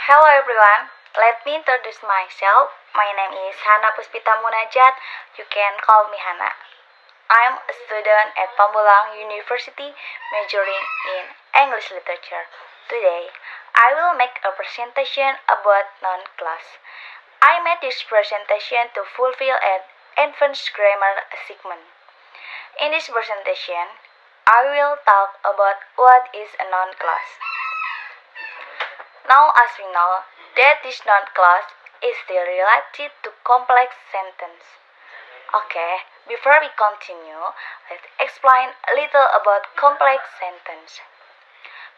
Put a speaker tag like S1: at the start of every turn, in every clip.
S1: Hello everyone, let me introduce myself. My name is Hanna Puspita Munajat. You can call me Hanna. I am a student at Pamulang University majoring in English literature. Today, I will make a presentation about non-class. I made this presentation to fulfill an advanced grammar assignment. In this presentation, I will talk about what is a non-class. Now as we know that this non-class is still related to complex sentence. Okay, before we continue, let's explain a little about complex sentence.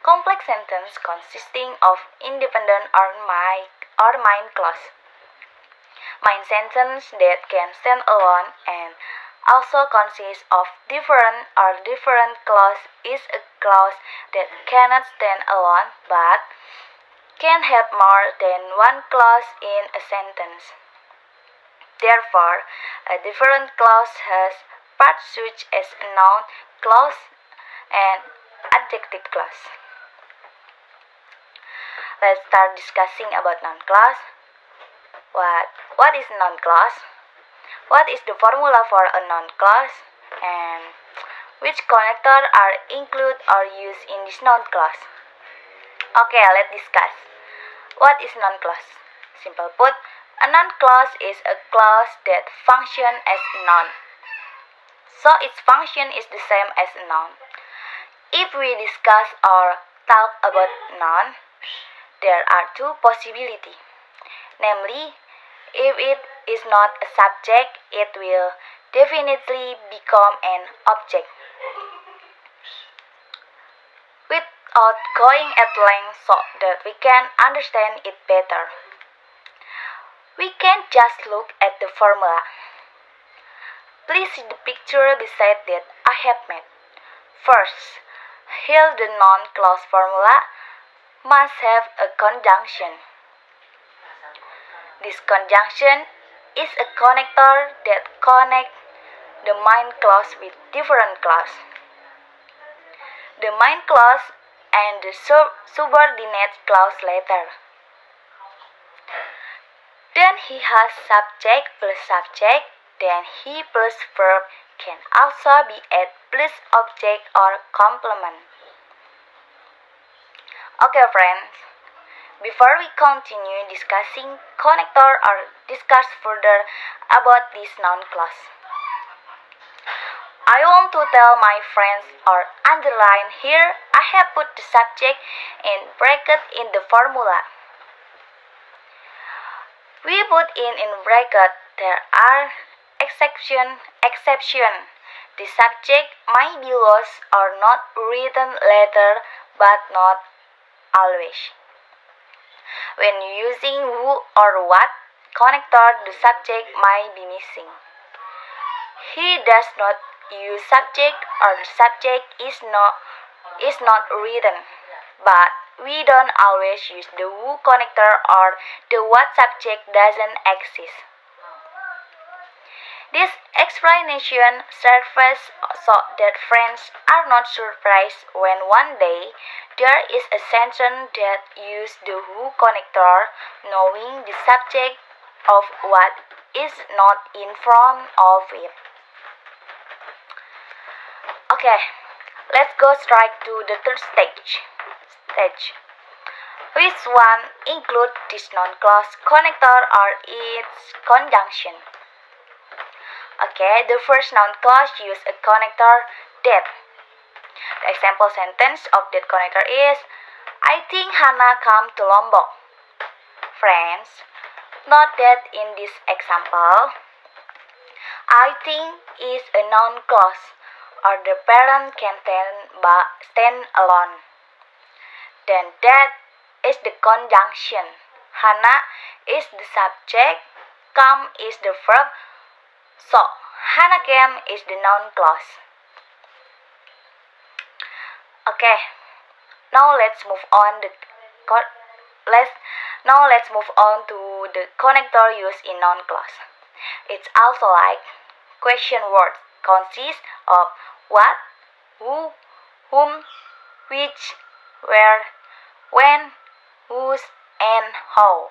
S1: Complex sentence consisting of independent or main clause. Main sentence that can stand alone and also consists of different clause is a clause that cannot stand alone but can have more than one clause in a sentence. Therefore, a different clause has parts such as a noun clause and adjective clause. Let's start discussing about noun clause. What is noun clause? What is the formula for a noun clause? And which connector are included or used in this noun clause? Okay, let's discuss. What is noun clause? Simple put, a noun clause is a clause that functions as a noun. So its function is the same as a noun. If we discuss or talk about noun, there are two possibilities. Namely, if it is not a subject, it will definitely become an object. Without going at length so that we can understand it better, we can just look at the formula. Please see the picture beside that I have made. First, here the noun clause formula must have a conjunction. This conjunction is a connector that connects the main clause with different clause. The main clause and the subordinate clause later. Then he has subject plus subject, then he plus verb can also be add plus object or complement. Okay friends, before we continue discussing connector or discuss further about this noun clause, I want to tell my friends or underline here I have put the subject in bracket in the formula. We put in bracket there are exception. The subject may be lost or not written later but not always. When using who or what connector, the subject may be missing. He does not use subject or the subject is not written, but we don't always use the who connector or the what subject doesn't exist. This explanation serves so that friends are not surprised when one day there is a sentence that uses the who connector knowing the subject of what is not in front of it. Okay, let's go straight to the third stage. Which one include this non-clause connector or its conjunction? Okay, the first noun clause use a connector that. The example sentence of that connector is, I think Hanna come to Lombok. Friends, note that in this example, I think is a noun clause or the parent can stand alone. Then that is the conjunction. Hanna is the subject, come is the verb, so Hanna came is the noun clause. Okay, now let's move on to the connector used in noun clause. It's also like question words consists of what, who, whom, which, where, when, whose, and how.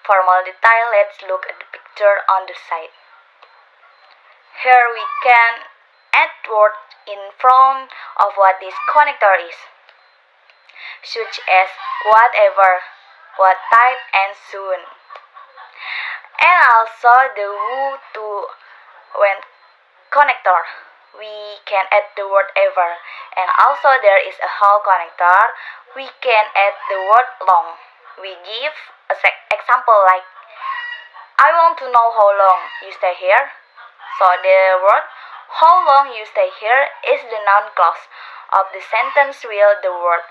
S1: For more detail, let's look at the picture on the side. Here we can add words in front of what this connector is, such as whatever, what type, and soon. And also the who to when connector. We can add the word ever. And also there is a how connector. We can add the word long. We give a example like, I want to know how long you stay here. So the word how long you stay here is the noun clause of the sentence, while the word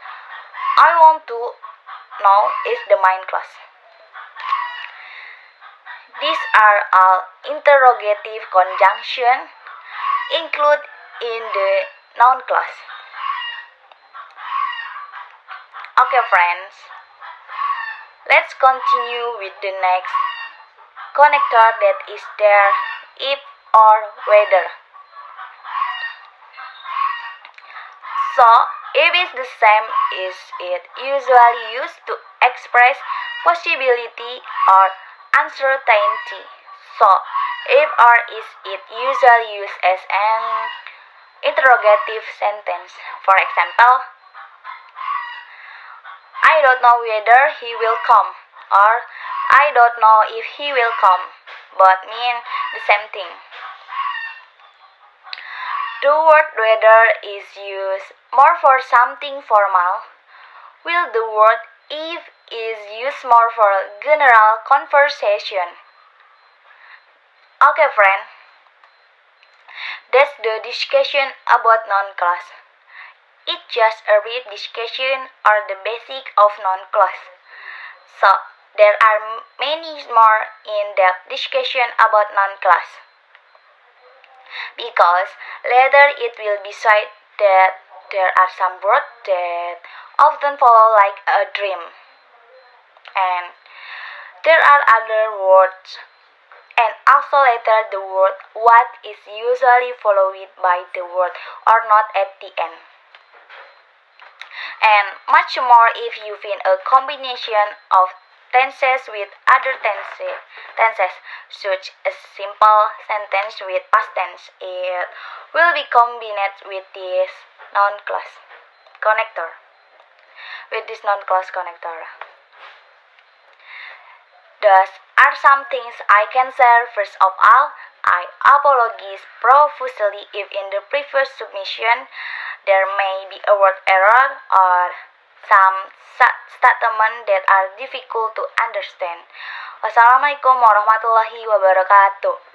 S1: I want to know is the main clause. These are all interrogative conjunction included in the noun clause. Okay friends, let's continue with the next connector, that is there if or whether. So if is the same is it usually used to express possibility or uncertainty. So if or is it usually used as an interrogative sentence. For example, I don't know whether he will come, or I don't know if he will come, but mean the same thing. The word whether is used more for something formal, while the word if is used more for general conversation. Okay friend, that's the discussion about noun clause. It's just a brief discussion or the basic of noun clause. So there are many more in-depth discussion about noun clause, because later it will be said that there are some words that often follow like a dream, and there are other words, and also later the word what is usually followed by the word or not at the end, and much more if you find a combination of tenses with other tenses, such as simple sentence with past tense. It will be combined with this noun clause connector. Thus are some things I can share. First of all, I apologize profusely if in the previous submission there may be a word error or some statement that are difficult to understand. Wassalamualaikum warahmatullahi wabarakatuh.